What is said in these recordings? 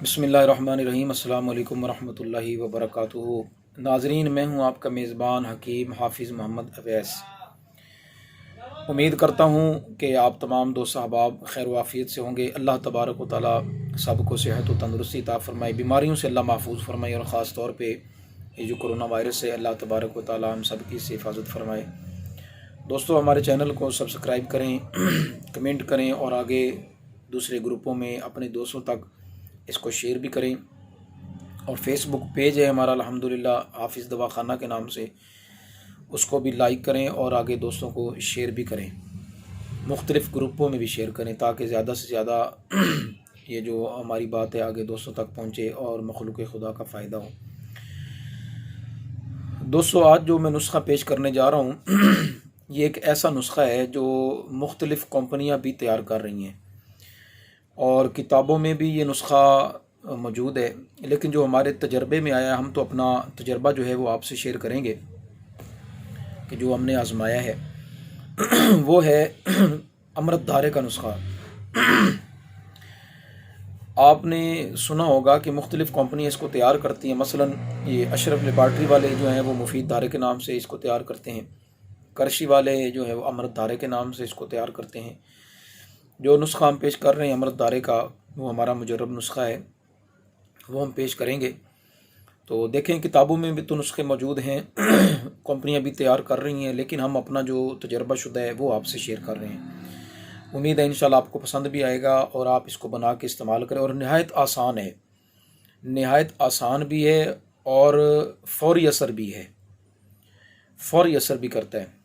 बिस्मिल्लाहिर्रहमानिर्रहीम। अस्सलाम वालेकुम वरहमतुल्लाहि वबरकातुहू। नाजरीन, मैं हूँ आपका मेज़बान हकीम हाफिज़ मोहम्मद अवैस। उम्मीद करता हूँ कि आप तमाम दोस्त अहबाब खैर वाफ़ियत से होंगे। अल्लाह तबारक व तआला सबको सेहत व तंदुरुस्ती अता फ़रमाए, बीमारियों से अल्लाह महफूज फ़रमाए और ख़ास तौर पे ये जो कोरोना वायरस है अल्लाह तबारक व तआला हम सब की इससे हिफाजत फ़रमाए। दोस्तों, हमारे चैनल को सब्सक्राइब करें, कमेंट करें और आगे दूसरे ग्रुपों में अपने दोस्तों तक इसको शेयर भी करें। और फेसबुक पेज है हमारा अल्हम्दुलिल्लाह हाफिज़ दवाखाना के नाम से, उसको भी लाइक करें और आगे दोस्तों को शेयर भी करें, मुख्तलिफ़ ग्रुपों में भी शेयर करें ताकि ज़्यादा से ज़्यादा ये जो हमारी बात है आगे दोस्तों तक पहुँचे और मखलूक खुदा का फ़ायदा हो। दोस्तों, आज जो मैं नुस्खा पेश करने जा रहा हूँ ये एक ऐसा नुस्खा है जो मुख्तलिफ़ कंपनियाँ भी तैयार कर रही हैं और किताबों में भी ये नुस्खा मौजूद है, लेकिन जो हमारे तजर्बे में आया, हम तो अपना तजर्बा जो है वो आपसे शेयर करेंगे कि जो हमने आजमाया है वो है अमृत धारे का नुस्खा। आपने सुना होगा कि मुख्तलिफ़ कंपनियाँ इसको तैयार करती हैं। मसलन ये अशरफ लेबार्ट्री वाले जो हैं वो मुफीद धारे के नाम से इसको तैयार करते हैं, करशी वाले जो है वो अमृत धारे के नाम से इसको तैयार करते हैं। जो नुस्खा हम पेश कर रहे हैं अमृत धारे का, वो हमारा मुजर्रब नुस्खा है, वो हम पेश करेंगे। तो देखें, किताबों में भी तो नुस्खे मौजूद हैं कंपनियां भी तैयार कर रही हैं, लेकिन हम अपना जो तजर्बा शुदा है वो आपसे शेयर कर रहे हैं। उम्मीद है इंशाल्लाह आपको पसंद भी आएगा और आप इसको बना के इस्तेमाल करें। और नहायत आसान है, नहायत आसान भी है और फ़ौरी असर भी है, फ़ौरी असर भी करता है।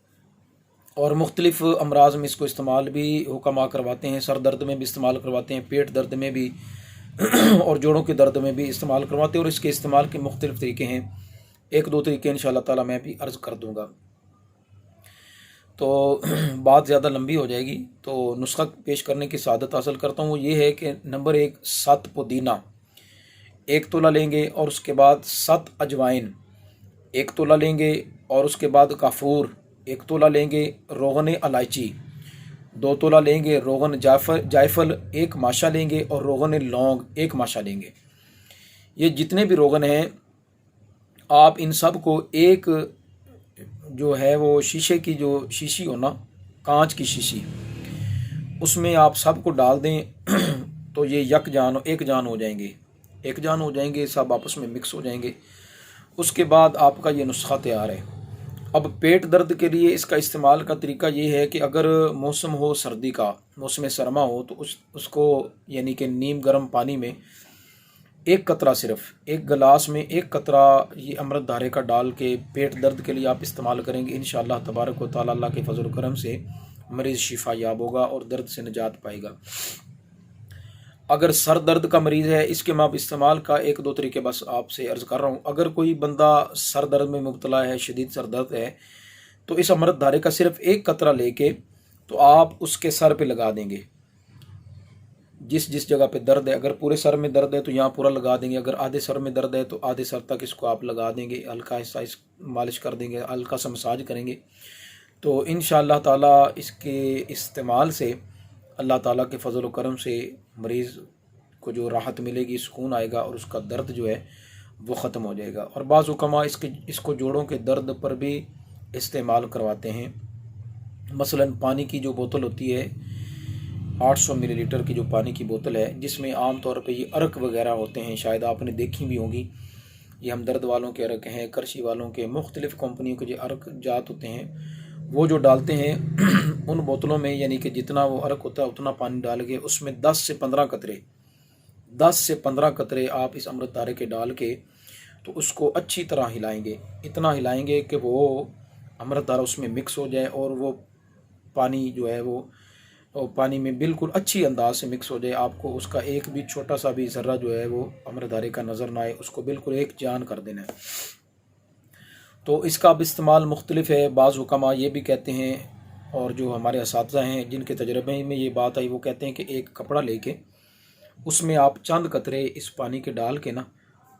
और मुख्तलिफ़ अमराज में इसको इस्तेमाल भी हुक्मा करवाते हैं, सर दर्द में भी इस्तेमाल करवाते हैं, पेट दर्द में भी और जोड़ों के दर्द में भी इस्तेमाल करवाते हैं। और इसके इस्तेमाल के मुख्तलिफ़ तरीके हैं, एक दो तरीके इंशाअल्लाह ताला मैं भी अर्ज़ कर दूँगा, तो बात ज़्यादा लंबी हो जाएगी। तो नुस्खा पेश करने की सआदत हासिल करता हूँ। वो ये है कि नंबर 1, 7 पुदीना 1 तोला लेंगे, और उसके बाद 7 अजवाइन 1 तोला लेंगे, और उसके बाद काफूर 1 तोला लेंगे, रोगन इलायची 2 तोला लेंगे, रोगन जायफल 1 माशा लेंगे, और रोगन लौंग 1 माशा लेंगे। ये जितने भी रोगन हैं आप इन सब को एक जो है वो शीशे की जो शीशी हो ना, कांच की शीशी, उसमें आप सब को डाल दें तो ये एक जान हो जाएंगे, एक जान हो जाएंगे, सब आपस में मिक्स हो जाएंगे। उसके बाद आपका ये नुस्खा तैयार है। अब पेट दर्द के लिए इसका इस्तेमाल का तरीका ये है कि अगर मौसम हो सर्दी का, मौसम सरमा हो, तो उसको यानी कि नीम गर्म पानी में 1 कतरा, सिर्फ 1 गिलास में 1 कतरा ये अमृत धारे का डाल के पेट दर्द के लिए आप इस्तेमाल करेंगे। इंशाअल्लाह तबारक व तआला अल्लाह के फजल करम से मरीज़ शिफा याब होगा और दर्द से निजात पाएगा। अगर सर दर्द का मरीज़ है, इसके मैं आप इस्तेमाल का 1-2 तरीके बस आपसे अर्ज़ कर रहा हूँ। अगर कोई बंदा सर दर्द में मुब्तला है, शदीद सर दर्द है, तो इस अमृत धारे का सिर्फ 1 कतरा लेके तो आप उसके सर पे लगा देंगे, जिस जिस जगह पे दर्द है। अगर पूरे सर में दर्द है तो यहाँ पूरा लगा देंगे, अगर आधे सर में दर्द है तो आधे सर तक इसको आप लगा देंगे, हल्का हिस्सा मालिश कर देंगे, हल्का सा मसाज करेंगे। तो इंशाअल्लाह ताला इसके इस्तेमाल से अल्लाह ताला के फजल व करम से मरीज़ को जो राहत मिलेगी, सुकून आएगा और उसका दर्द जो है वो ख़त्म हो जाएगा। और बाज़ हुक्मा इसको जोड़ों के दर्द पर भी इस्तेमाल करवाते हैं। मसलन पानी की जो बोतल होती है, 800 मिलीलीटर की जो पानी की बोतल है, जिसमें आम तौर पे ये अरक वगैरह होते हैं, शायद आपने देखी भी होंगी। ये हमदर्द वालों के अरक हैं, करशी वालों के, मुख्तलिफ़ कंपनियों के जो अरक जात होते हैं वो जो डालते हैं उन बोतलों में, यानी कि जितना वो अरक होता है उतना पानी डाल के उसमें 10 से 15 कतरे आप इस अमृत धारे के डाल के तो उसको अच्छी तरह हिलाएंगे, इतना हिलाएंगे कि वो अमृत धारा उसमें मिक्स हो जाए और वो पानी जो है वो पानी में बिल्कुल अच्छी अंदाज से मिक्स हो जाए। आपको उसका एक भी छोटा सा भी ज़र्रा जो है वो अमृत धारे का नज़र ना आए, उसको बिल्कुल एक जान कर देना है। तो इसका अब इस्तेमाल मुख्तलिफ है। बाज़ हुक्मा ये भी कहते हैं, और जो हमारे असातिज़ा हैं जिनके तजर्बे में ये बात आई, वो कहते हैं कि एक कपड़ा लेके उसमें आप चंद कतरे इस पानी के डाल के ना,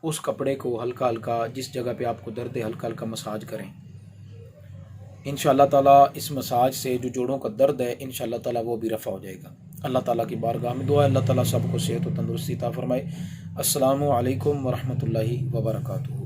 उस कपड़े को हल्का हल्का जिस जगह पे आपको दर्द है हल्का हल्का मसाज करें। इंशाअल्लाह ताला इस मसाज से जो जोड़ों का दर्द है इंशाअल्लाह ताला वो भी रफ़ा हो जाएगा। اللہ تعالیٰ کی بارگاہ میں دعا ہے اللہ تعالیٰ سب کو صحت و تندرستی عطا فرمائے۔ السلام علیکم ورحمۃ اللہ وبرکاتہ۔